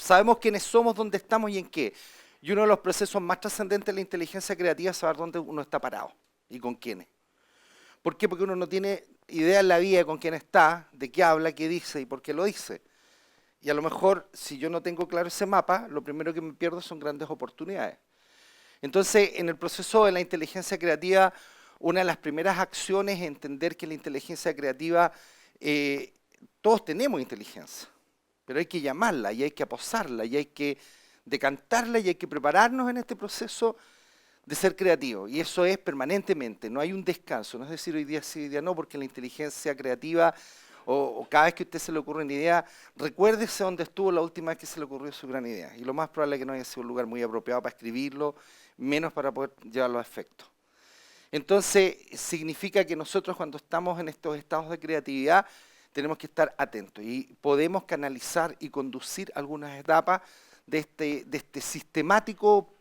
Sabemos quiénes somos, dónde estamos y en qué. Y uno de los procesos más trascendentes de la inteligencia creativa es saber dónde uno está parado y con quiénes. ¿Por qué? Porque uno no tiene idea en la vida de con quién está, de qué habla, qué dice y por qué lo dice. Y a lo mejor, si yo no tengo claro ese mapa, lo primero que me pierdo son grandes oportunidades. Entonces, en el proceso de la inteligencia creativa, una de las primeras acciones es entender que la inteligencia creativa, eh, todos tenemos inteligencia, pero hay que llamarla y hay que aposarla y hay que decantarla y hay que prepararnos en este proceso de ser creativo. Y eso es permanentemente, no hay un descanso, no es decir hoy día sí, hoy día no, porque la inteligencia creativa o cada vez que a usted se le ocurre una idea, recuérdese dónde estuvo la última vez que se le ocurrió su gran idea. Y lo más probable es que no haya sido un lugar muy apropiado para escribirlo, menos para poder llevarlo a efecto. Entonces, significa que nosotros cuando estamos en estos estados de creatividad, tenemos que estar atentos y podemos canalizar y conducir algunas etapas de este sistemático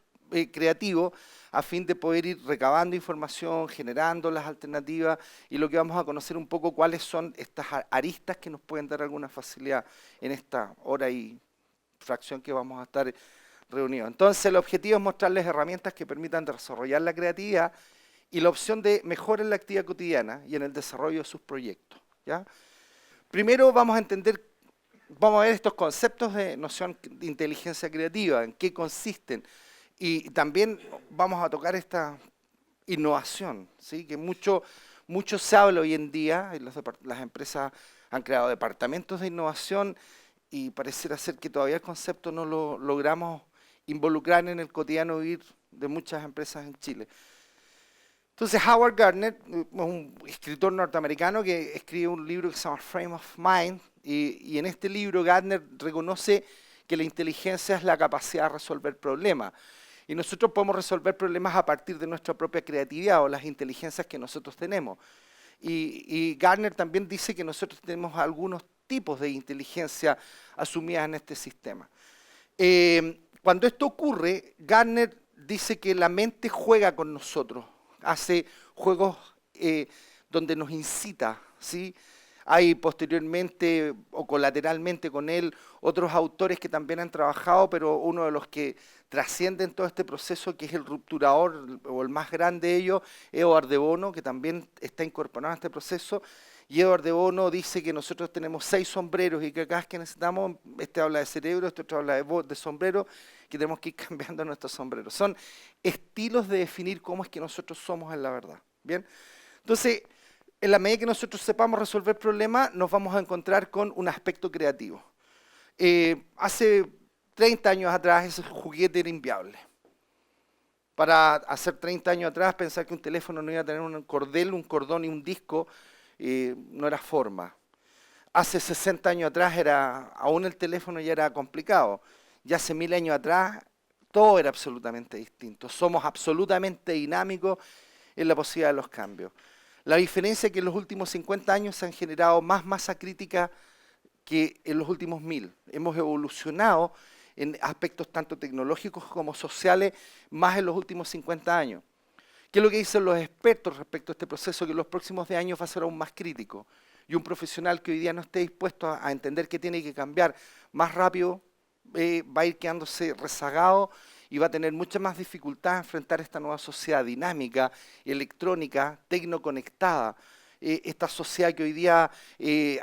creativo a fin de poder ir recabando información, generando las alternativas y lo que vamos a conocer un poco cuáles son estas aristas que nos pueden dar alguna facilidad en esta hora y fracción que vamos a estar reunidos. Entonces el objetivo es mostrarles herramientas que permitan desarrollar la creatividad y la opción de mejora en la actividad cotidiana y en el desarrollo de sus proyectos, ¿ya? Primero vamos a entender, vamos a ver estos conceptos de noción de inteligencia creativa, en qué consisten, y también vamos a tocar esta innovación, ¿sí? Que mucho se habla hoy en día, y las empresas han creado departamentos de innovación y pareciera ser que todavía el concepto no lo logramos involucrar en el cotidiano vivir de muchas empresas en Chile. Entonces Howard Gardner, un escritor norteamericano que escribe un libro que se llama Frame of Mind, y en este libro Gardner reconoce que la inteligencia es la capacidad de resolver problemas. Y nosotros podemos resolver problemas a partir de nuestra propia creatividad o las inteligencias que nosotros tenemos. Y Gardner también dice que nosotros tenemos algunos tipos de inteligencia asumidas en este sistema. Cuando esto ocurre, Gardner dice que la mente juega con nosotros, hace juegos donde nos incita, ¿sí? Hay posteriormente o colateralmente con él otros autores que también han trabajado, pero uno de los que trascienden todo este proceso, que es el rupturador o el más grande de ellos, Edward de Bono, que también está incorporado a este proceso. Y Edward de Bono dice que nosotros tenemos 6 sombreros y que cada vez que necesitamos, este habla de cerebro, este otro habla de sombrero, que tenemos que ir cambiando nuestros sombreros. Son estilos de definir cómo es que nosotros somos en la verdad. ¿Bien? Entonces, en la medida que nosotros sepamos resolver problemas, nos vamos a encontrar con un aspecto creativo. Hace 30 años atrás ese juguete era inviable. Para hacer 30 años atrás pensar que un teléfono no iba a tener un cordel, un cordón y un disco, no era forma. Hace 60 años atrás aún el teléfono ya era complicado. Y hace 1000 años atrás todo era absolutamente distinto. Somos absolutamente dinámicos en la posibilidad de los cambios. La diferencia es que en los últimos 50 años se han generado más masa crítica que en los últimos 1000. Hemos evolucionado en aspectos tanto tecnológicos como sociales más en los últimos 50 años. ¿Qué es lo que dicen los expertos respecto a este proceso? Que en los próximos 10 años va a ser aún más crítico. Y un profesional que hoy día no esté dispuesto a entender que tiene que cambiar más rápido va a ir quedándose rezagado y va a tener mucha más dificultad a enfrentar esta nueva sociedad dinámica, electrónica, tecnoconectada. Esta sociedad que hoy día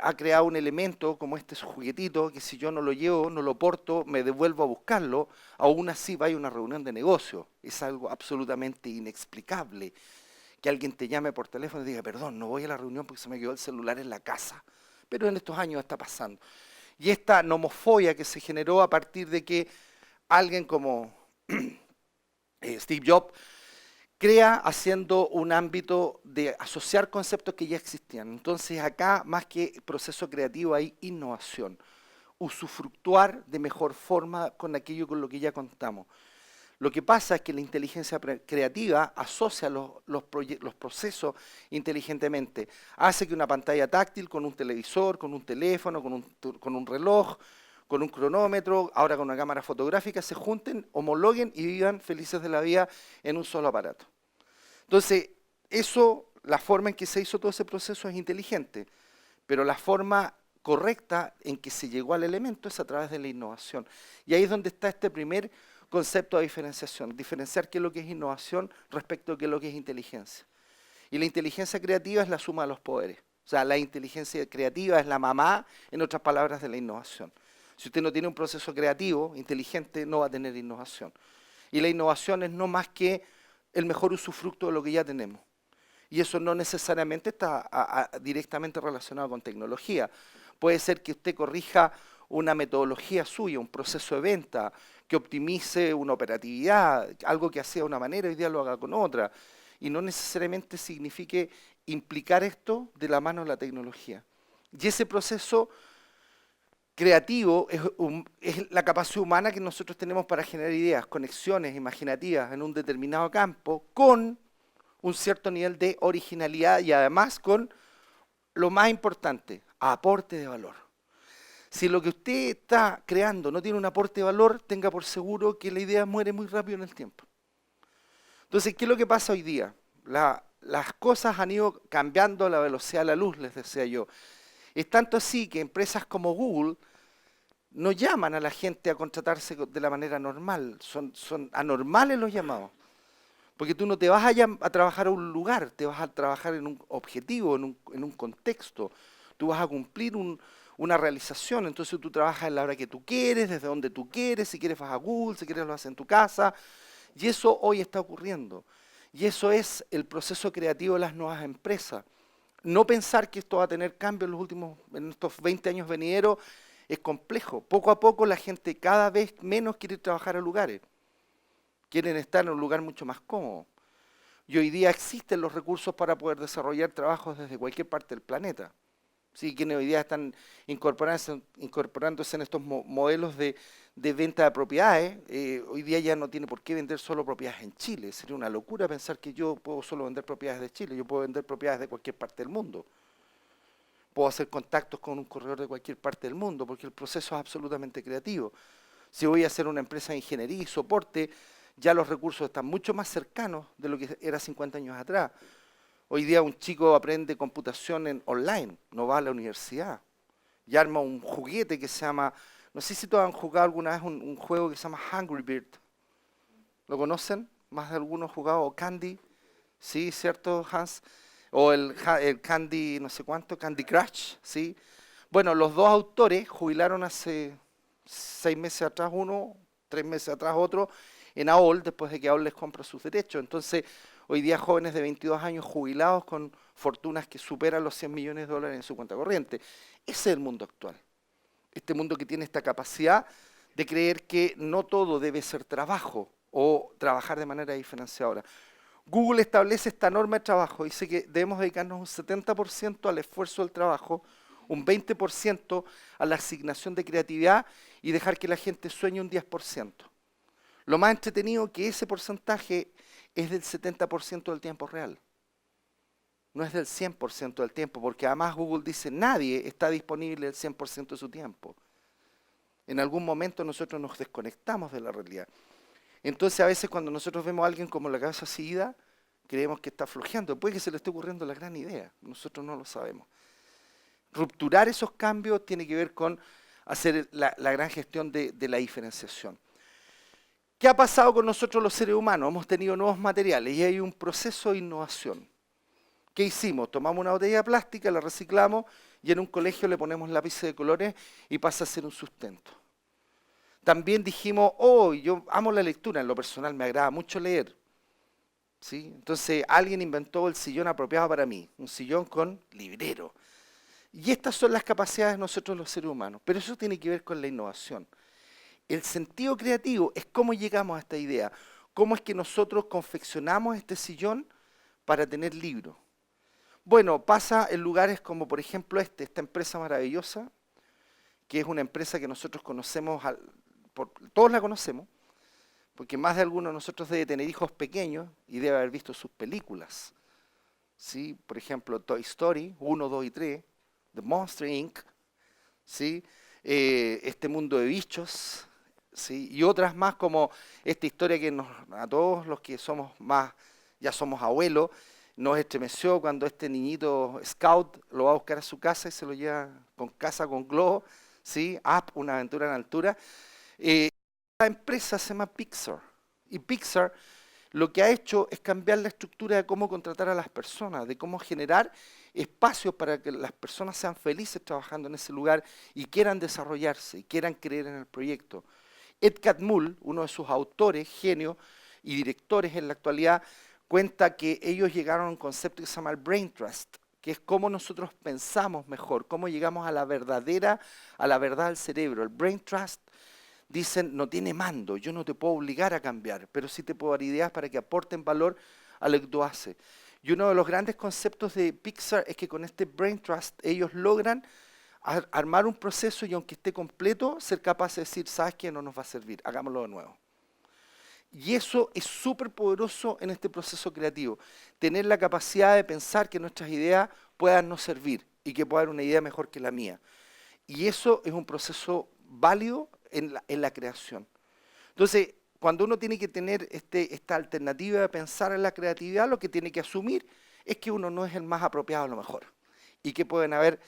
ha creado un elemento como este juguetito, que si yo no lo llevo, no lo porto, me devuelvo a buscarlo, aún así vaya a una reunión de negocio. Es algo absolutamente inexplicable que alguien te llame por teléfono y diga, perdón, no voy a la reunión porque se me quedó el celular en la casa. Pero en estos años está pasando. Y esta nomofobia que se generó a partir de que alguien como Steve Jobs crea haciendo un ámbito de asociar conceptos que ya existían. Entonces acá, más que proceso creativo, hay innovación. Usufructuar de mejor forma con aquello con lo que ya contamos. Lo que pasa es que la inteligencia creativa asocia los procesos inteligentemente. Hace que una pantalla táctil con un televisor, con un teléfono, con un reloj, con un cronómetro, ahora con una cámara fotográfica, se junten, homologuen y vivan felices de la vida en un solo aparato. Entonces, la forma en que se hizo todo ese proceso es inteligente, pero la forma correcta en que se llegó al elemento es a través de la innovación. Y ahí es donde está este primer concepto de diferenciación, diferenciar qué es lo que es innovación respecto a qué es lo que es inteligencia. Y la inteligencia creativa es la suma de los poderes. O sea, la inteligencia creativa es la mamá, en otras palabras, de la innovación. Si usted no tiene un proceso creativo, inteligente, no va a tener innovación. Y la innovación es no más que el mejor usufructo de lo que ya tenemos. Y eso no necesariamente está directamente relacionado con tecnología. Puede ser que usted corrija una metodología suya, un proceso de venta, que optimice una operatividad, algo que hacía de una manera y hoy día lo haga con otra. Y no necesariamente signifique implicar esto de la mano de la tecnología. Y ese proceso creativo es la capacidad humana que nosotros tenemos para generar ideas, conexiones imaginativas en un determinado campo con un cierto nivel de originalidad y además con, lo más importante, aporte de valor. Si lo que usted está creando no tiene un aporte de valor, tenga por seguro que la idea muere muy rápido en el tiempo. Entonces, ¿qué es lo que pasa hoy día? Las cosas han ido cambiando a la velocidad de la luz, les decía yo. Es tanto así que empresas como Google no llaman a la gente a contratarse de la manera normal, son anormales los llamados. Porque tú no te vas a trabajar a un lugar, te vas a trabajar en un objetivo, en un contexto. Tú vas a cumplir una realización, entonces tú trabajas en la hora que tú quieres, desde donde tú quieres, si quieres vas a Google, si quieres lo haces en tu casa. Y eso hoy está ocurriendo. Y eso es el proceso creativo de las nuevas empresas. No pensar que esto va a tener cambio en estos 20 años venideros es complejo. Poco a poco la gente cada vez menos quiere trabajar a lugares. Quieren estar en un lugar mucho más cómodo. Y hoy día existen los recursos para poder desarrollar trabajos desde cualquier parte del planeta. ¿Sí? Quienes hoy día están incorporándose en estos modelos de venta de propiedades, hoy día ya no tiene por qué vender solo propiedades en Chile. Sería una locura pensar que yo puedo solo vender propiedades de Chile, yo puedo vender propiedades de cualquier parte del mundo. Puedo hacer contactos con un corredor de cualquier parte del mundo, porque el proceso es absolutamente creativo. Si voy a hacer una empresa de ingeniería y soporte, ya los recursos están mucho más cercanos de lo que era 50 años atrás. Hoy día un chico aprende computación online, no va a la universidad. Y arma un juguete que se llama, no sé si todos han jugado alguna vez un juego que se llama Angry Bird. ¿Lo conocen? Más de algunos han jugado, o Candy, ¿sí? ¿Cierto, Hans? O el Candy, no sé cuánto, Candy Crush, ¿sí? Bueno, los dos autores jubilaron hace 6 meses atrás uno, 3 meses atrás otro, en AOL, después de que AOL les compra sus derechos. Entonces, hoy día jóvenes de 22 años jubilados con fortunas que superan los 100 millones de dólares en su cuenta corriente. Ese es el mundo actual. Este mundo que tiene esta capacidad de creer que no todo debe ser trabajo o trabajar de manera diferenciadora. Google establece esta norma de trabajo, dice que debemos dedicarnos un 70% al esfuerzo del trabajo, un 20% a la asignación de creatividad y dejar que la gente sueñe un 10%. Lo más entretenido que ese porcentaje es del 70% del tiempo real. No es del 100% del tiempo, porque además Google dice nadie está disponible el 100% de su tiempo. En algún momento nosotros nos desconectamos de la realidad. Entonces a veces cuando nosotros vemos a alguien como la cabeza seguida, creemos que está flojeando. Puede que se le esté ocurriendo la gran idea, nosotros no lo sabemos. Rupturar esos cambios tiene que ver con hacer la gran gestión de la diferenciación. ¿Qué ha pasado con nosotros los seres humanos? Hemos tenido nuevos materiales y hay un proceso de innovación. ¿Qué hicimos? Tomamos una botella de plástica, la reciclamos y en un colegio le ponemos lápices de colores y pasa a ser un sustento. También dijimos, oh, yo amo la lectura, en lo personal me agrada mucho leer. ¿Sí? Entonces alguien inventó el sillón apropiado para mí, un sillón con librero. Y estas son las capacidades de nosotros los seres humanos, pero eso tiene que ver con la innovación. El sentido creativo es cómo llegamos a esta idea, cómo es que nosotros confeccionamos este sillón para tener libros. Bueno, pasa en lugares como por ejemplo esta empresa maravillosa, que es una empresa que nosotros conocemos, todos la conocemos, porque más de alguno de nosotros debe tener hijos pequeños y debe haber visto sus películas. ¿Sí? Por ejemplo, Toy Story 1, 2 y 3, The Monster Inc., ¿sí? Este mundo de bichos, ¿sí? Y otras más como esta historia que a todos los que somos más, ya somos abuelos, Nos estremeció cuando este niñito scout lo va a buscar a su casa y se lo lleva con casa con globo, ¿sí? Up, una aventura en altura. La empresa se llama Pixar. Y Pixar lo que ha hecho es cambiar la estructura de cómo contratar a las personas, de cómo generar espacios para que las personas sean felices trabajando en ese lugar y quieran desarrollarse y quieran creer en el proyecto. Ed Catmull, uno de sus autores, genio y directores en la actualidad, cuenta que ellos llegaron a un concepto que se llama el Brain Trust, que es cómo nosotros pensamos mejor, cómo llegamos a la verdad del cerebro. El Brain Trust, dicen, no tiene mando, yo no te puedo obligar a cambiar, pero sí te puedo dar ideas para que aporten valor a lo que tú haces. Y uno de los grandes conceptos de Pixar es que con este Brain Trust ellos logran armar un proceso y aunque esté completo, ser capaz de decir, ¿sabes qué? No nos va a servir, hagámoslo de nuevo. Y eso es súper poderoso en este proceso creativo, tener la capacidad de pensar que nuestras ideas puedan no servir y que pueda haber una idea mejor que la mía. Y eso es un proceso válido en la creación. Entonces, cuando uno tiene que tener esta alternativa de pensar en la creatividad, lo que tiene que asumir es que uno no es el más apropiado a lo mejor y que pueden haber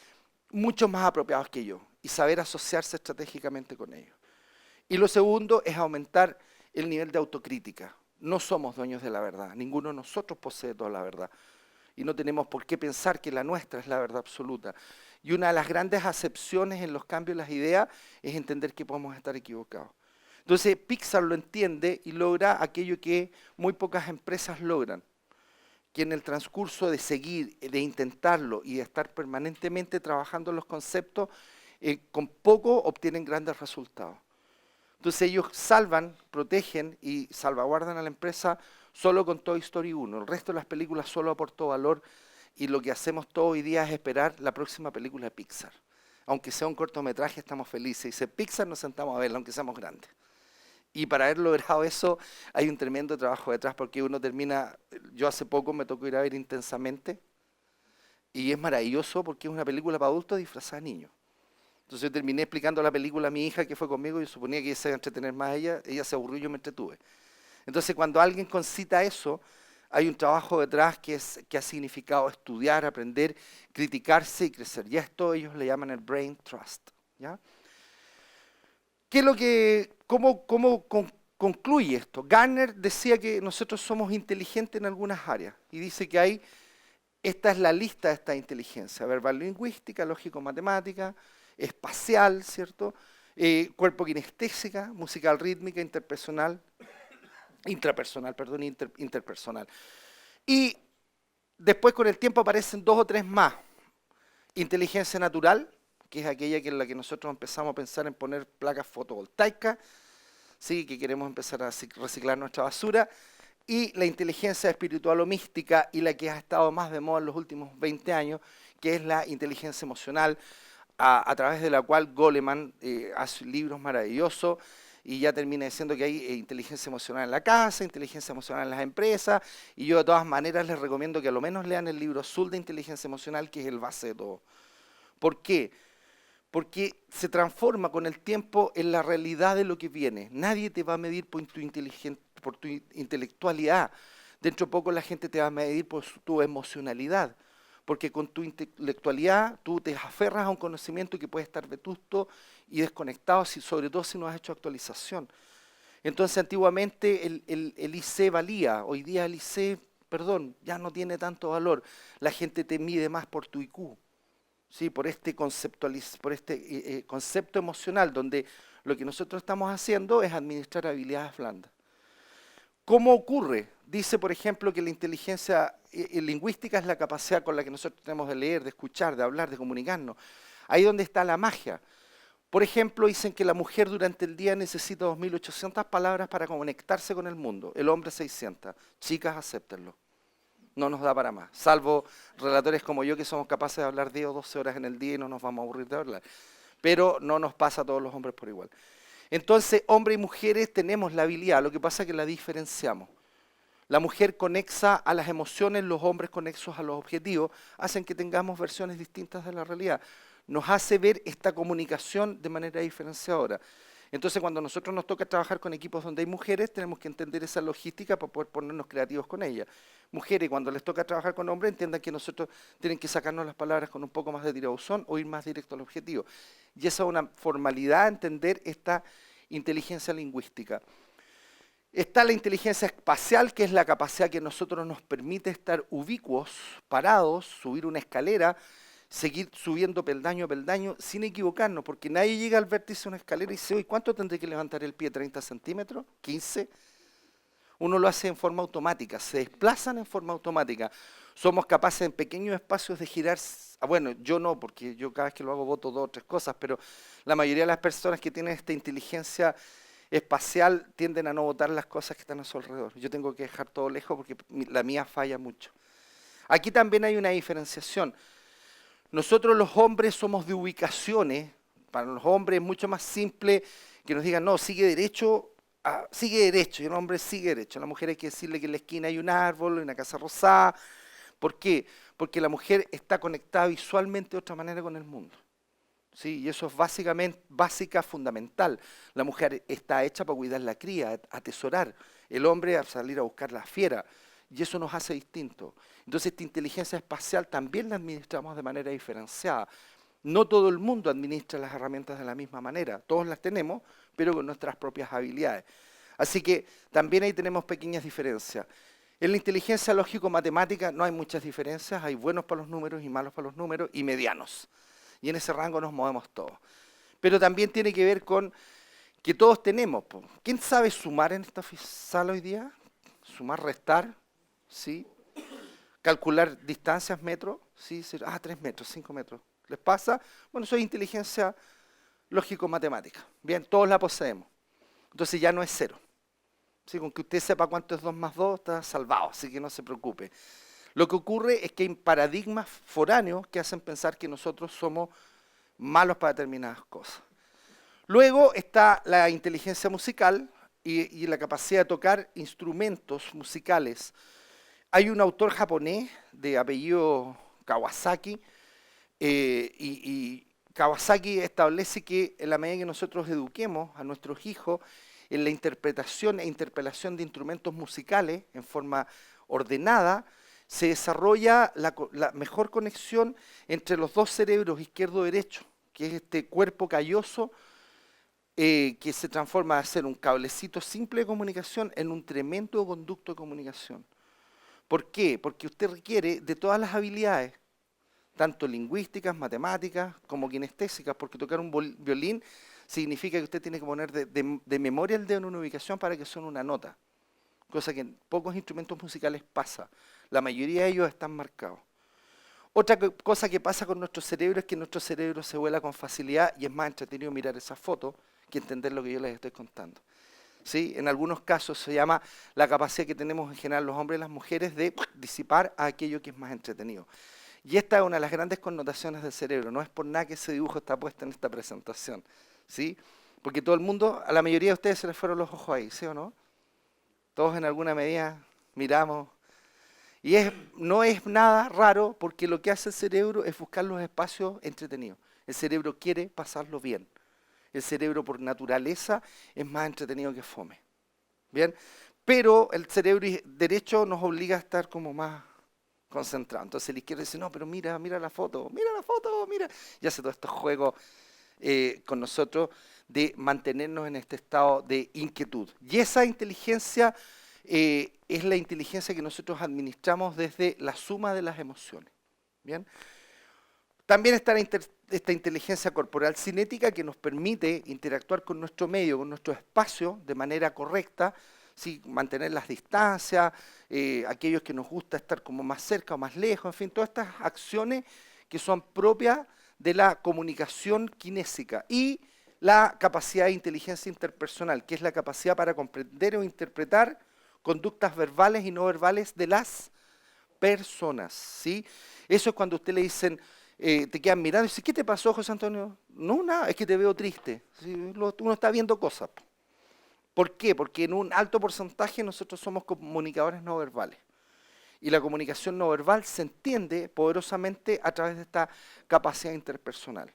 muchos más apropiados que yo y saber asociarse estratégicamente con ellos. Y lo segundo es aumentar el nivel de autocrítica. No somos dueños de la verdad, ninguno de nosotros posee toda la verdad y no tenemos por qué pensar que la nuestra es la verdad absoluta. Y una de las grandes acepciones en los cambios de las ideas es entender que podemos estar equivocados. Entonces Pixar lo entiende y logra aquello que muy pocas empresas logran, que en el transcurso de seguir, de intentarlo y de estar permanentemente trabajando en los conceptos, con poco obtienen grandes resultados. Entonces ellos salvan, protegen y salvaguardan a la empresa solo con Toy Story 1. El resto de las películas solo aportó valor y lo que hacemos todo hoy día es esperar la próxima película de Pixar. Aunque sea un cortometraje, estamos felices. Y si Pixar, nos sentamos a verla, aunque seamos grandes. Y para haber logrado eso, hay un tremendo trabajo detrás, porque uno termina, yo hace poco me tocó ir a ver Intensamente, y es maravilloso porque es una película para adultos disfrazada de niños. Entonces yo terminé explicando la película a mi hija que fue conmigo, y yo suponía que ella se iba a entretener más ella se aburrió y yo me entretuve. Entonces cuando alguien concita eso, hay un trabajo detrás que ha significado estudiar, aprender, criticarse y crecer. Y a esto ellos le llaman el Brain Trust. ¿Ya? ¿Qué es lo que, cómo concluye esto? Gartner decía que nosotros somos inteligentes en algunas áreas y dice que esta es la lista de esta inteligencia: verbal lingüística, lógico-matemática, espacial, ¿cierto? Cuerpo kinestésica, musical rítmica, interpersonal. Y después con el tiempo aparecen 2 o 3 más. Inteligencia natural, que es aquella en la que nosotros empezamos a pensar en poner placas fotovoltaicas, ¿sí? Que queremos empezar a reciclar nuestra basura. Y la inteligencia espiritual o mística, y la que ha estado más de moda en los últimos 20 años, que es la inteligencia emocional, a través de la cual Goleman hace libros maravillosos y ya termina diciendo que hay inteligencia emocional en la casa, inteligencia emocional en las empresas, y yo de todas maneras les recomiendo que a lo menos lean el libro Azul de inteligencia emocional, que es el base de todo. ¿Por qué? Porque se transforma con el tiempo en la realidad de lo que viene. Nadie te va a medir por tu intelectualidad. Dentro de poco la gente te va a medir por tu emocionalidad. Porque con tu intelectualidad tú te aferras a un conocimiento que puede estar vetusto y desconectado, sobre todo si no has hecho actualización. Entonces antiguamente el IC valía, hoy día el IC, ya no tiene tanto valor. La gente te mide más por tu IQ. ¿Sí? Por este concepto emocional, donde lo que nosotros estamos haciendo es administrar habilidades blandas. ¿Cómo ocurre? Dice, por ejemplo, que la inteligencia lingüística es la capacidad con la que nosotros tenemos de leer, de escuchar, de hablar, de comunicarnos. Ahí donde está la magia. Por ejemplo, dicen que la mujer durante el día necesita 2.800 palabras para conectarse con el mundo, el hombre 600. Chicas, acéptenlo. No nos da para más, salvo relatores como yo que somos capaces de hablar 10 o 12 horas en el día y no nos vamos a aburrir de hablar. Pero no nos pasa a todos los hombres por igual. Entonces, hombres y mujeres tenemos la habilidad, lo que pasa es que la diferenciamos. La mujer conexa a las emociones, los hombres conexos a los objetivos, hacen que tengamos versiones distintas de la realidad. Nos hace ver esta comunicación de manera diferenciadora. Entonces, cuando a nosotros nos toca trabajar con equipos donde hay mujeres, tenemos que entender esa logística para poder ponernos creativos con ellas. Mujeres, cuando les toca trabajar con hombres, entiendan que nosotros tienen que sacarnos las palabras con un poco más de tirabuzón o ir más directo al objetivo. Y esa es una formalidad a entender esta inteligencia lingüística. Está la inteligencia espacial, que es la capacidad que nosotros nos permite estar ubicuos, parados, subir una escalera, seguir subiendo peldaño a peldaño sin equivocarnos, porque nadie llega al vértice de una escalera y dice, oye, ¿cuánto tendré que levantar el pie? ¿30 centímetros? ¿15? Uno lo hace en forma automática, se desplazan en forma automática. Somos capaces en pequeños espacios de girar, bueno, yo no, porque yo cada vez que lo hago voto 2 o 3 cosas, pero la mayoría de las personas que tienen esta inteligencia espacial tienden a no botar las cosas que están a su alrededor. Yo tengo que dejar todo lejos porque la mía falla mucho. Aquí también hay una diferenciación. Nosotros los hombres somos de ubicaciones. Para los hombres es mucho más simple que nos digan, no, sigue derecho, sigue derecho. Y el hombre sigue derecho. A la mujer hay que decirle que en la esquina hay un árbol, una casa rosada. ¿Por qué? Porque la mujer está conectada visualmente de otra manera con el mundo. ¿Sí? Y eso es básica, fundamental. La mujer está hecha para cuidar la cría, atesorar. El hombre a salir a buscar la fiera. Y eso nos hace distintos. Entonces esta inteligencia espacial también la administramos de manera diferenciada. No todo el mundo administra las herramientas de la misma manera. Todos las tenemos, pero con nuestras propias habilidades. Así que también ahí tenemos pequeñas diferencias. En la inteligencia lógico-matemática no hay muchas diferencias. Hay buenos para los números y malos para los números y medianos. Y en ese rango nos movemos todos. Pero también tiene que ver con que todos tenemos. ¿Quién sabe sumar en esta sala hoy día? Sumar, restar, ¿sí? Calcular distancias, metros, ¿sí? 3 metros, 5 metros. ¿Les pasa? Bueno, eso es inteligencia lógico-matemática. Bien, todos la poseemos. Entonces ya no es cero. ¿Sí? Con que usted sepa cuánto es 2 más 2, está salvado, así que no se preocupe. Lo que ocurre es que hay paradigmas foráneos que hacen pensar que nosotros somos malos para determinadas cosas. Luego está la inteligencia musical y la capacidad de tocar instrumentos musicales. Hay un autor japonés de apellido Kawasaki y Kawasaki establece que en la medida que nosotros eduquemos a nuestros hijos en la interpretación e interpelación de instrumentos musicales en forma ordenada, se desarrolla la mejor conexión entre los dos cerebros izquierdo-derecho, que es este cuerpo calloso que se transforma de ser un cablecito simple de comunicación en un tremendo conducto de comunicación. ¿Por qué? Porque usted requiere de todas las habilidades, tanto lingüísticas, matemáticas, como kinestésicas, porque tocar un violín significa que usted tiene que poner de memoria el dedo en una ubicación para que suene una nota, cosa que en pocos instrumentos musicales pasa. La mayoría de ellos están marcados. Otra cosa que pasa con nuestro cerebro es que nuestro cerebro se vuela con facilidad y es más entretenido mirar esa foto que entender lo que yo les estoy contando. ¿Sí? En algunos casos se llama la capacidad que tenemos en general los hombres y las mujeres de disipar a aquello que es más entretenido. Y esta es una de las grandes connotaciones del cerebro. No es por nada que ese dibujo está puesto en esta presentación. ¿Sí? Porque todo el mundo, a la mayoría de ustedes se les fueron los ojos ahí, ¿sí o no? Todos en alguna medida miramos. Y no es nada raro porque lo que hace el cerebro es buscar los espacios entretenidos. El cerebro quiere pasarlo bien. El cerebro por naturaleza es más entretenido que fome. ¿Bien? Pero el cerebro derecho nos obliga a estar como más concentrado. Entonces el izquierdo dice, no, pero mira la foto, mira. Y hace todos estos juegos con nosotros de mantenernos en este estado de inquietud. Y esa inteligencia es la inteligencia que nosotros administramos desde la suma de las emociones. ¿Bien? También está esta inteligencia corporal cinética que nos permite interactuar con nuestro medio, con nuestro espacio de manera correcta, ¿sí? Mantener las distancias, aquellos que nos gusta estar como más cerca o más lejos, en fin, todas estas acciones que son propias de la comunicación kinésica y la capacidad de inteligencia interpersonal, que es la capacidad para comprender o interpretar conductas verbales y no verbales de las personas, ¿sí? Eso es cuando a usted le dicen, te quedan mirando y dicen, ¿qué te pasó, José Antonio? No, nada, es que te veo triste. ¿Sí? Uno está viendo cosas. ¿Por qué? Porque en un alto porcentaje nosotros somos comunicadores no verbales. Y la comunicación no verbal se entiende poderosamente a través de esta capacidad interpersonal.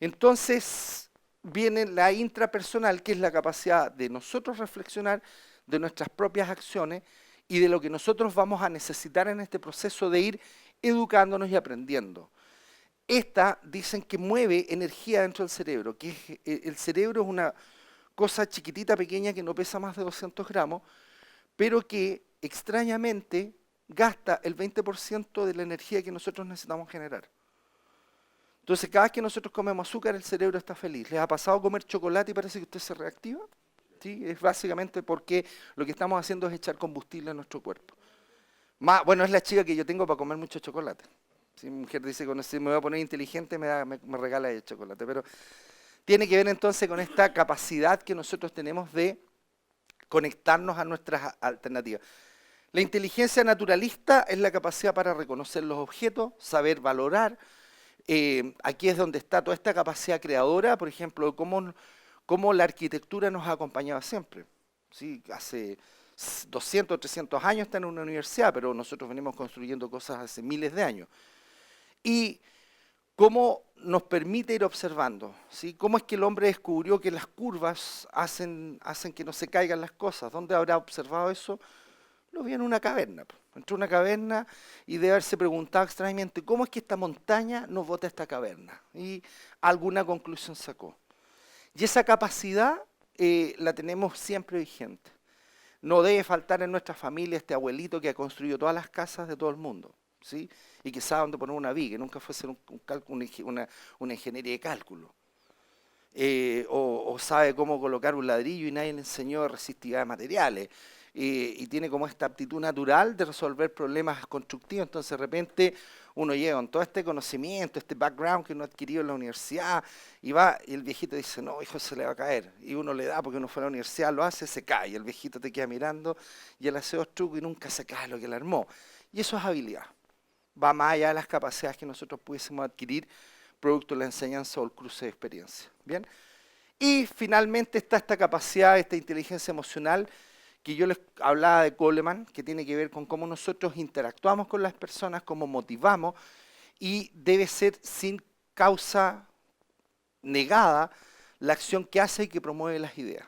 Entonces, viene la intrapersonal, que es la capacidad de nosotros reflexionar de nuestras propias acciones y de lo que nosotros vamos a necesitar en este proceso de ir educándonos y aprendiendo. Esta dicen que mueve energía dentro del cerebro, que el cerebro es una cosa chiquitita, pequeña, que no pesa más de 200 gramos, pero que extrañamente gasta el 20% de la energía que nosotros necesitamos generar. Entonces, cada vez que nosotros comemos azúcar, el cerebro está feliz. ¿Les ha pasado comer chocolate y parece que usted se reactiva? ¿Sí? Es básicamente porque lo que estamos haciendo es echar combustible a nuestro cuerpo. Bueno, es la chica que yo tengo para comer mucho chocolate. Si mi mujer dice que si me voy a poner inteligente, me regala el chocolate. Pero tiene que ver entonces con esta capacidad que nosotros tenemos de conectarnos a nuestras alternativas. La inteligencia naturalista es la capacidad para reconocer los objetos, saber valorar. Aquí es donde está toda esta capacidad creadora, por ejemplo, cómo la arquitectura nos ha acompañado siempre. ¿Sí? Hace 200 o 300 años está en una universidad, pero nosotros venimos construyendo cosas hace miles de años. Y cómo nos permite ir observando, ¿sí? Cómo es que el hombre descubrió que las curvas hacen que no se caigan las cosas. ¿Dónde habrá observado eso? Lo vi en una caverna. Entró a una caverna y debe haberse preguntado extrañamente, ¿cómo es que esta montaña nos bota a esta caverna? Y alguna conclusión sacó. Y esa capacidad la tenemos siempre vigente. No debe faltar en nuestra familia este abuelito que ha construido todas las casas de todo el mundo, ¿sí? Y que sabe dónde poner una viga, nunca fue a hacer una ingeniería de cálculo. O sabe cómo colocar un ladrillo y nadie le enseñó resistividad de materiales. Y tiene como esta aptitud natural de resolver problemas constructivos. Entonces de repente uno llega con todo este conocimiento, este background que uno ha adquirido en la universidad, y va, y el viejito dice, no, hijo, se le va a caer. Y uno le da porque uno fue a la universidad, lo hace, se cae. Y el viejito te queda mirando y él hace dos trucos y nunca se cae lo que le armó. Y eso es habilidad. Va más allá de las capacidades que nosotros pudiésemos adquirir producto de la enseñanza o el cruce de experiencia. ¿Bien? Y finalmente está esta capacidad, esta inteligencia emocional, que yo les hablaba de Goleman, que tiene que ver con cómo nosotros interactuamos con las personas, cómo motivamos, y debe ser sin causa negada la acción que hace y que promueve las ideas.